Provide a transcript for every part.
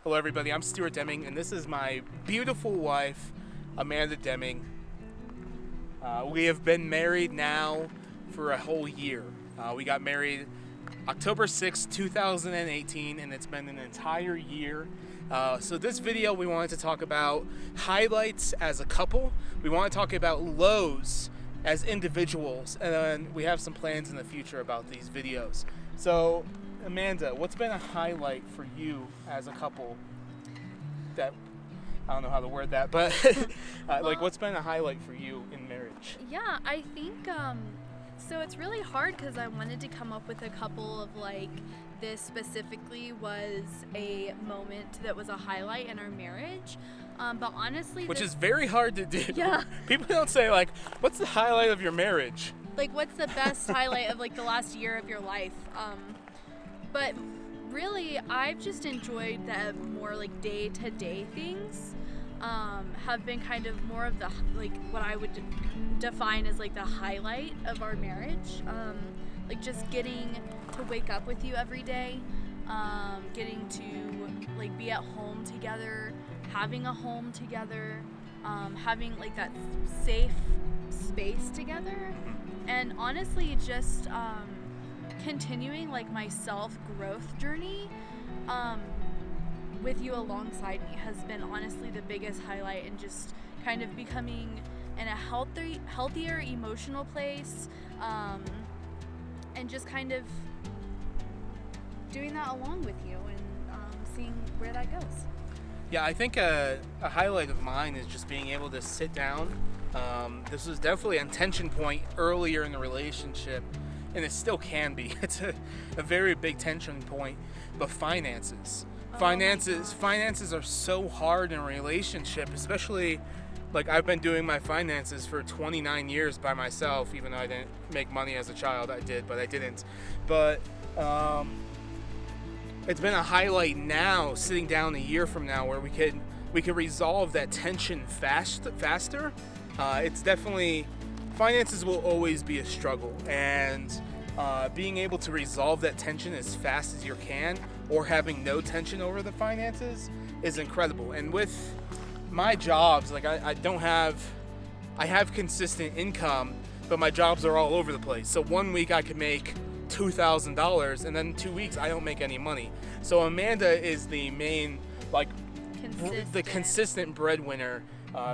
Hello, everybody. I'm Stuart Deming, and this is my beautiful wife, Amanda Deming. We have been married now for a whole year. We got married October 6, 2018, and it's been an entire year. So this video, we wanted to talk about highlights as a couple. We want to talk about lows as individuals, and then we have some plans in the future about these videos. So, Amanda, what's been a highlight for you as a couple? That I don't know how to word that, but what's been a highlight for you in marriage? Yeah, I think so it's really hard because I wanted to come up with a couple of this specifically was a moment that was a highlight in our marriage. But honestly, which is very hard to do. Yeah. People don't say what's the highlight of your marriage? What's the best highlight of the last year of your life? But really, I've just enjoyed the more day-to-day things. Have been kind of more of the what I would define as the highlight of our marriage. Just getting to wake up with you every day, getting to be at home together, having a home together, having that safe space together, and honestly just continuing my self-growth journey with you alongside me has been honestly the biggest highlight, and just kind of becoming in a healthier emotional place, and just kind of doing that along with you, and seeing where that goes. Yeah, I think a highlight of mine is just being able to sit down. This was definitely a tension point earlier in the relationship, and it still can be. It's a very big tension point, but finances. Finances are so hard in a relationship, especially I've been doing my finances for 29 years by myself, even though I didn't make money as a child. I did, but I didn't. But it's been a highlight now, sitting down a year from now, where we could resolve that tension faster. It's definitely, finances will always be a struggle, and being able to resolve that tension as fast as you can, or having no tension over the finances, is incredible. And with my jobs, I have consistent income, but my jobs are all over the place. So 1 week I could make $2,000, and then 2 weeks I don't make any money. So Amanda is the main the consistent breadwinner,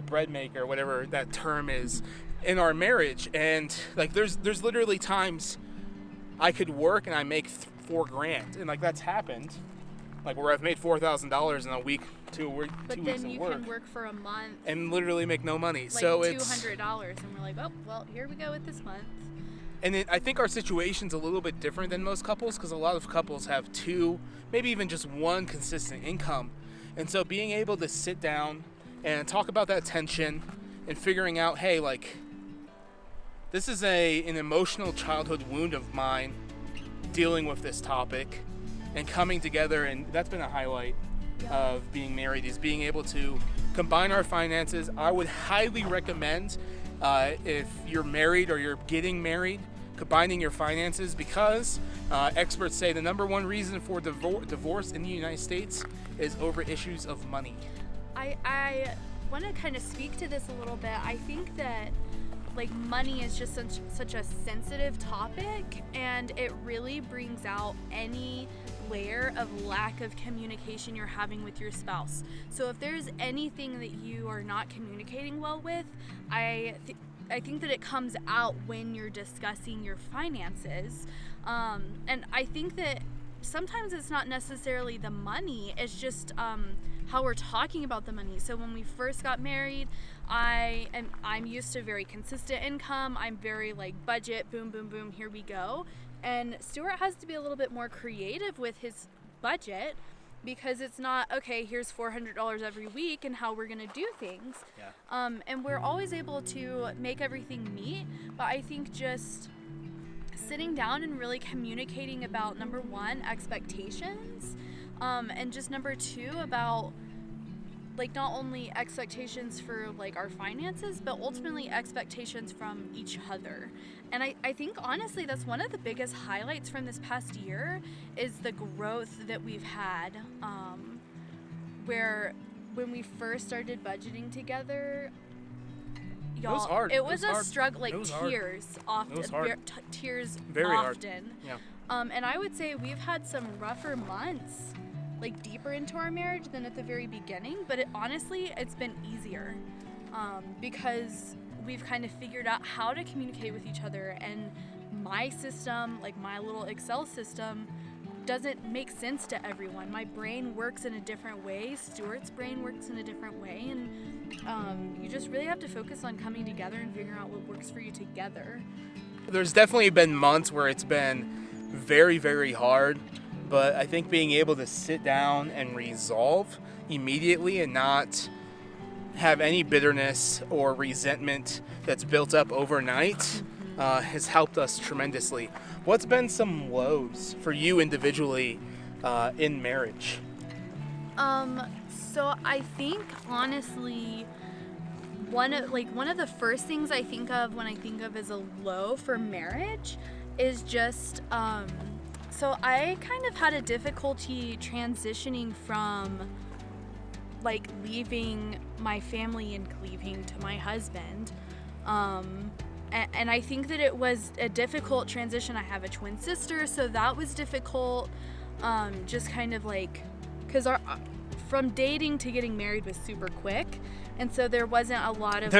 bread maker, whatever that term is, in our marriage. And there's literally times I could work and I make $4,000, and that's happened, where I've made $4,000 in a week, 2 weeks of work. But then you can work for a month and literally make no money. So $200, it's and we're oh well, here we go with this month. And I think our situation's a little bit different than most couples, because a lot of couples have two, maybe even just one consistent income. And so being able to sit down and talk about that tension and figuring out, hey, this is an emotional childhood wound of mine, dealing with this topic and coming together, and that's been a highlight of being married, is being able to combine our finances. I would highly recommend, if you're married or you're getting married, combining your finances, because experts say the number one reason for divorce in the United States is over issues of money. I want to kind of speak to this a little bit. I think that money is just such a sensitive topic, and it really brings out any layer of lack of communication you're having with your spouse. So if there's anything that you are not communicating well with, I think that it comes out when you're discussing your finances. And I think that sometimes it's not necessarily the money, it's just how we're talking about the money. So when we first got married, I'm used to very consistent income. I'm very budget, boom, boom, boom, here we go. And Stuart has to be a little bit more creative with his budget, because it's not, okay, here's $400 every week and how we're gonna do things. Yeah. And we're always able to make everything meet, but I think just sitting down and really communicating about, number one, expectations, and just number two, about not only expectations for our finances, but ultimately expectations from each other. And I think honestly that's one of the biggest highlights from this past year, is the growth that we've had where when we first started budgeting together, y'all, It was hard. it was a hard. struggle, like It was hard. tears often. It was hard. Tears Very hard. often. Yeah. And I would say we've had some rougher months, like deeper into our marriage than at the very beginning, but honestly, it's been easier because we've kind of figured out how to communicate with each other, and my system, like my little Excel system, doesn't make sense to everyone. My brain works in a different way, Stuart's brain works in a different way, and you just really have to focus on coming together and figuring out what works for you together. There's definitely been months where it's been very, very hard, but I think being able to sit down and resolve immediately and not have any bitterness or resentment that's built up overnight has helped us tremendously. What's been some lows for you individually in marriage? So I think honestly, one of the first things I think of when I think of as a low for marriage is just so I kind of had a difficulty transitioning from like leaving my family and cleaving to my husband. And I think that it was a difficult transition. I have a twin sister, so that was difficult. Just kind of like, because from dating to getting married was super quick, and so there wasn't a lot of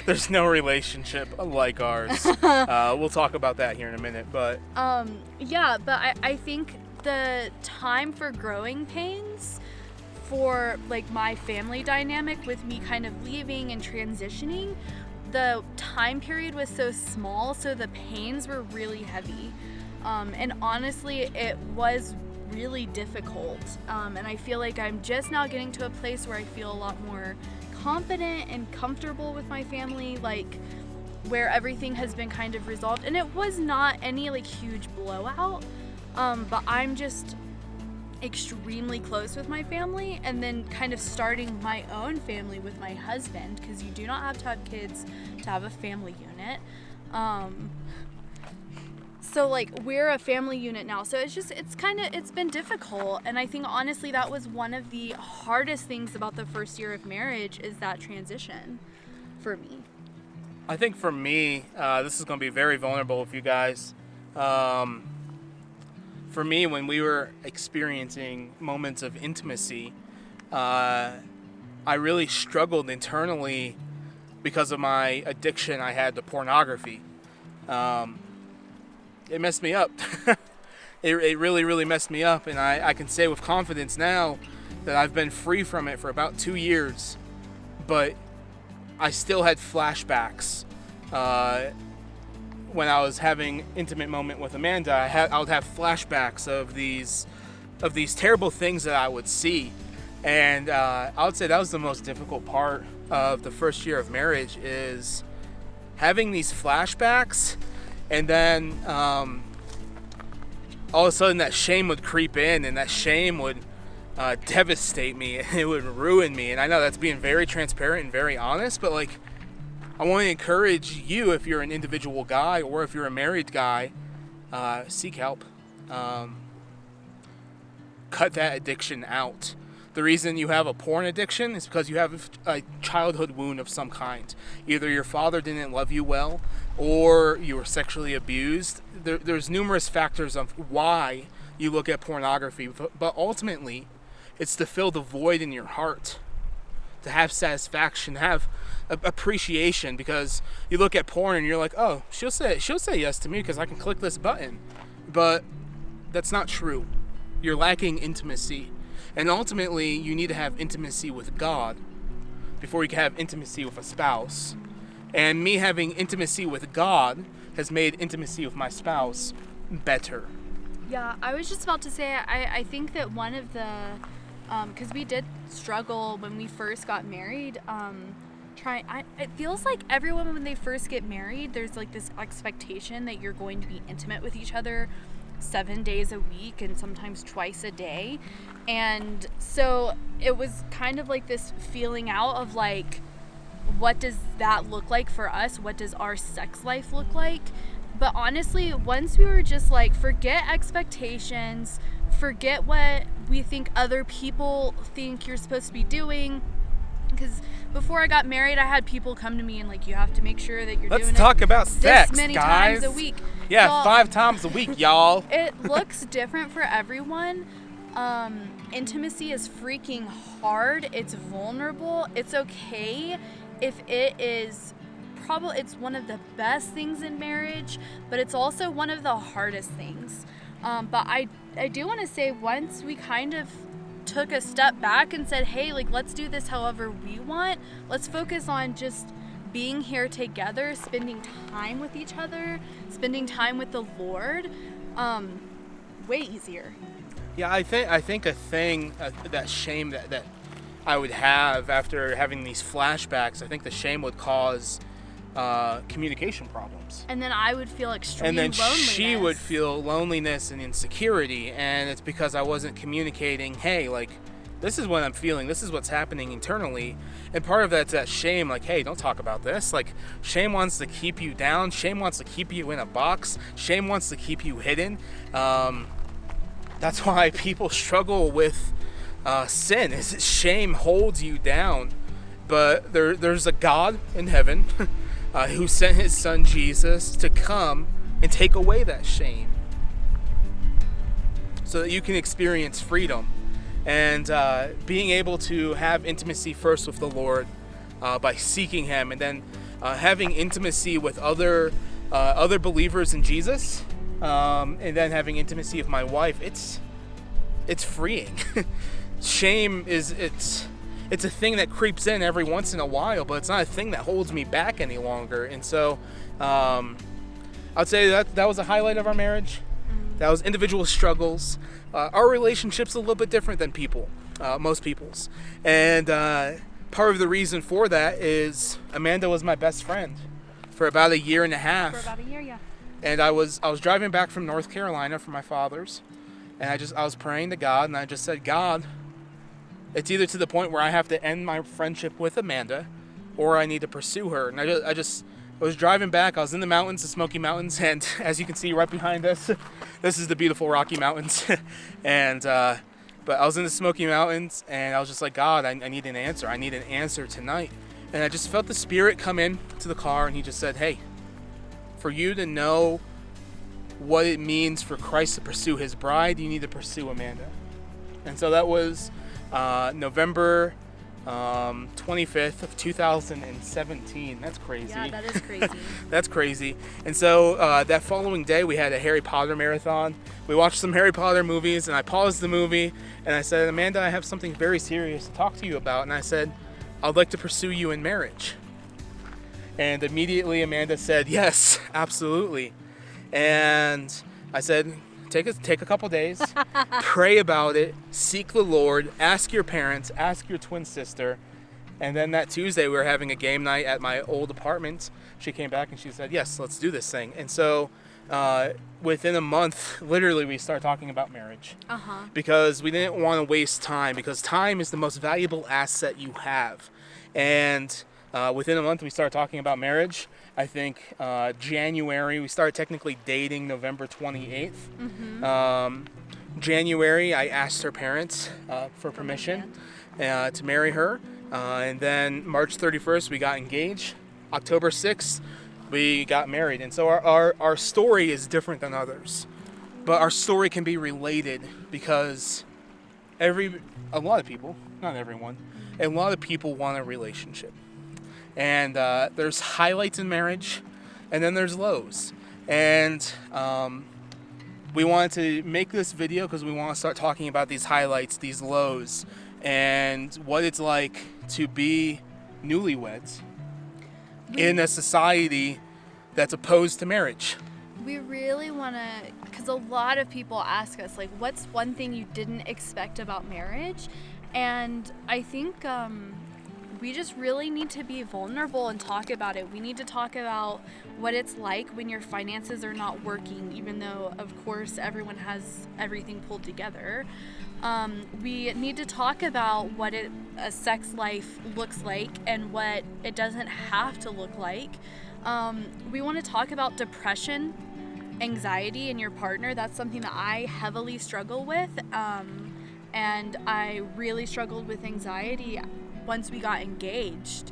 there's no relationship like ours. We'll talk about that here in a minute, but yeah, but I think the time for growing pains for like my family dynamic with me kind of leaving and transitioning, the time period was so small, so the pains were really heavy, and honestly it was really difficult, and I feel like I'm just now getting to a place where I feel a lot more confident and comfortable with my family, like where everything has been kind of resolved, and it was not any like huge blowout, but I'm just extremely close with my family, and then kind of starting my own family with my husband, because you do not have to have kids to have a family unit. So like we're a family unit now, so it's been difficult, and I think honestly that was one of the hardest things about the first year of marriage, is that transition for me. I think for me, this is going to be very vulnerable with you guys. For me, when we were experiencing moments of intimacy, I really struggled internally because of my addiction I had to pornography. It messed me up. It really, really messed me up, and I can say with confidence now that I've been free from it for about 2 years, but I still had flashbacks. When I was having intimate moment with Amanda, I would have flashbacks of these terrible things that I would see, and I would say that was the most difficult part of the first year of marriage, is having these flashbacks, and then all of a sudden that shame would creep in, and that shame would devastate me, and it would ruin me. And I know that's being very transparent and very honest, but like, I want to encourage you, if you're an individual guy or if you're a married guy, seek help. Cut that addiction out. The reason you have a porn addiction is because you have a childhood wound of some kind. Either your father didn't love you well, or you were sexually abused. There's numerous factors of why you look at pornography, but ultimately, it's to fill the void in your heart, to have satisfaction, have appreciation, because you look at porn and you're like, oh, she'll say yes to me because I can click this button. But that's not true. You're lacking intimacy. And ultimately, you need to have intimacy with God before you can have intimacy with a spouse. And me having intimacy with God has made intimacy with my spouse better. Yeah, I was just about to say, I think that one of the, because we did struggle when we first got married, it feels like everyone, when they first get married, there's like this expectation that you're going to be intimate with each other 7 days a week and sometimes twice a day. And so it was kind of like this feeling out of like, what does that look like for us? What does our sex life look like? But honestly, once we were just like, forget expectations, forget what we think other people think you're supposed to be doing. Because before I got married, I had people come to me and like, you have to make sure that you're doing it. Let's talk about sex, this many guys. times a week. Yeah, Y'all, 5 times a week, y'all. It looks different for everyone. Intimacy is freaking hard. It's vulnerable. It's okay if it is probably, it's one of the best things in marriage, but it's also one of the hardest things. But I do want to say, once we kind of took a step back and said, hey, like, let's do this however we want. Let's focus on just being here together, spending time with each other, spending time with the Lord. Way easier. Yeah, I think a thing, that shame that I would have after having these flashbacks, I think the shame would cause communication problems. And then I would feel extreme loneliness. And then she would feel loneliness and insecurity, and it's because I wasn't communicating, hey, like, this is what I'm feeling, this is what's happening internally. And part of that's that shame, like, hey, don't talk about this. Like, shame wants to keep you down, shame wants to keep you in a box, shame wants to keep you hidden. That's why people struggle with sin, is that shame holds you down. But there's a God in heaven who sent his son Jesus to come and take away that shame so that you can experience freedom and being able to have intimacy first with the Lord by seeking him, and then having intimacy with other believers in Jesus, and then having intimacy with my wife. It's freeing. Shame is it's a thing that creeps in every once in a while, but it's not a thing that holds me back any longer. And so I'd say that was a highlight of our marriage. That was individual struggles. Our relationship's a little bit different than most people's. And part of the reason for that is Amanda was my best friend for about a year and a half. For about a year, yeah. And I was driving back from North Carolina from my father's, and I was praying to God, and I just said, God, it's either to the point where I have to end my friendship with Amanda, or I need to pursue her. And I was driving back. I was in the mountains, the Smoky Mountains, and as you can see right behind us, this is the beautiful Rocky Mountains. And but I was in the Smoky Mountains, and I was just like, God, I need an answer. I need an answer tonight. And I just felt the Spirit come in to the car, and he just said, hey, for you to know what it means for Christ to pursue his bride, you need to pursue Amanda. And so that was November 25th of 2017. That's crazy. Yeah, that is crazy. That's crazy. And so that following day, we had a Harry Potter marathon. We watched some Harry Potter movies, and I paused the movie, and I said, Amanda, I have something very serious to talk to you about. And I said, I'd like to pursue you in marriage. And immediately Amanda said, yes, absolutely. And I said, take a couple days, pray about it, seek the Lord, ask your parents, ask your twin sister. And then that Tuesday, we were having a game night at my old apartment. She came back and she said, yes, let's do this thing. And so within a month, literally, we started talking about marriage. Because we didn't want to waste time, because time is the most valuable asset you have. And within a month, we started talking about marriage. I think January, we started technically dating November 28th. January, I asked her parents for permission to marry her. And then March 31st, we got engaged. October 6th, we got married. And so our story is different than others. But our story can be related because a lot of people, not everyone, a lot of people want a relationship. And there's highlights in marriage, and then there's lows. And we wanted to make this video because we want to start talking about these highlights, these lows, and what it's like to be newlyweds in a society that's opposed to marriage. We really want to, because a lot of people ask us, like, what's one thing you didn't expect about marriage? And I think we just really need to be vulnerable and talk about it. We need to talk about what it's like when your finances are not working, even though, of course, everyone has everything pulled together. We need to talk about what a sex life looks like and what it doesn't have to look like. We want to talk about depression anxiety in your partner. That's something that I heavily struggle with. And I really struggled with anxiety once we got engaged,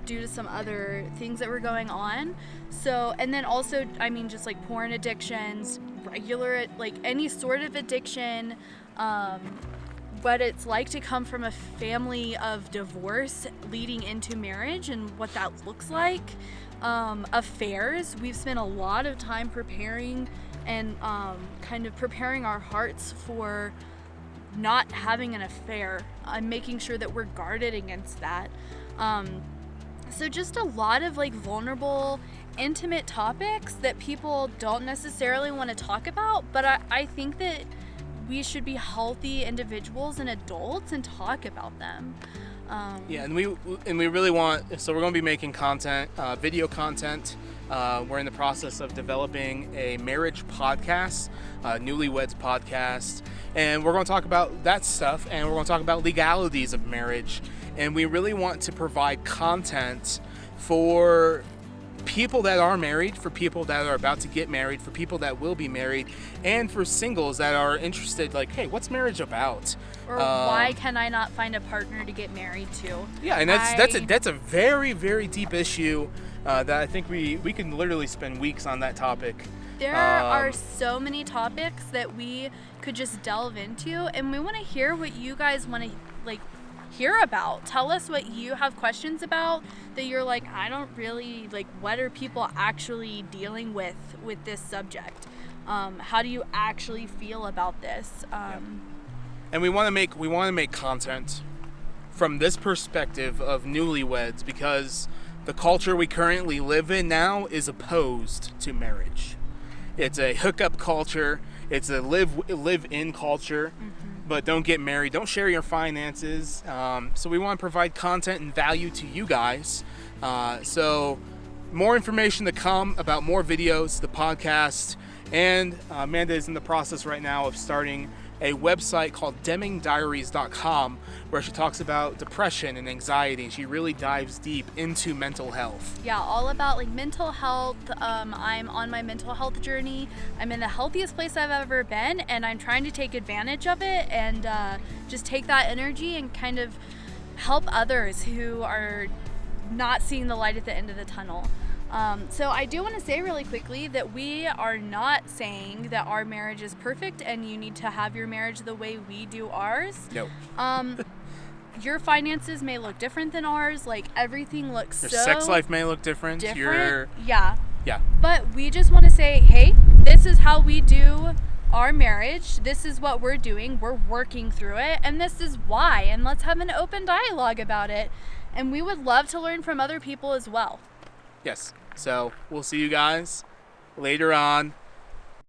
due to some other things that were going on. So, and then also, I mean, just like porn addictions, regular, like any sort of addiction, what it's like to come from a family of divorce leading into marriage and what that looks like. Affairs, we've spent a lot of time preparing and kind of preparing our hearts for not having an affair. I'm making sure that we're guarded against that. So just a lot of like vulnerable, intimate topics that people don't necessarily want to talk about, but I think that we should be healthy individuals and adults and talk about them. Yeah, and we really want, so we're going to be making content, video content. We're in the process of developing a marriage podcast, Newlyweds podcast, and we're going to talk about that stuff, and we're going to talk about legalities of marriage, and we really want to provide content for people that are married, for people that are about to get married, for people that will be married, and for singles that are interested, like, hey, what's marriage about? Or why can I not find a partner to get married to? Yeah, and that's a very, very deep issue that I think we can literally spend weeks on that topic. There are so many topics that we could just delve into, and we want to hear what you guys want to like hear about. Tell us what you have questions about that you're like, I don't really like, what are people actually dealing with this subject? How do you actually feel about this? And we want to make content from this perspective of newlyweds, because the culture we currently live in now is opposed to marriage. It's a hookup culture. It's a live-in culture. But don't get married. Don't share your finances. So we want to provide content and value to you guys. So more information to come about more videos, the podcast, and Amanda is in the process right now of starting a website called DemingDiaries.com, where she talks about depression and anxiety. She really dives deep into mental health. Yeah, all about like mental health. I'm on my mental health journey. I'm in the healthiest place I've ever been, and I'm trying to take advantage of it and just take that energy and kind of help others who are not seeing the light at the end of the tunnel. So I do want to say really quickly that we are not saying that our marriage is perfect and you need to have your marriage the way we do ours. No. Your finances may look different than ours. Like, everything looks Your so sex life may look different. Yeah. Yeah. But we just want to say, hey, this is how we do our marriage. This is what we're doing. We're working through it, and this is why. And let's have an open dialogue about it. And we would love to learn from other people as well. Yes. So we'll see you guys later on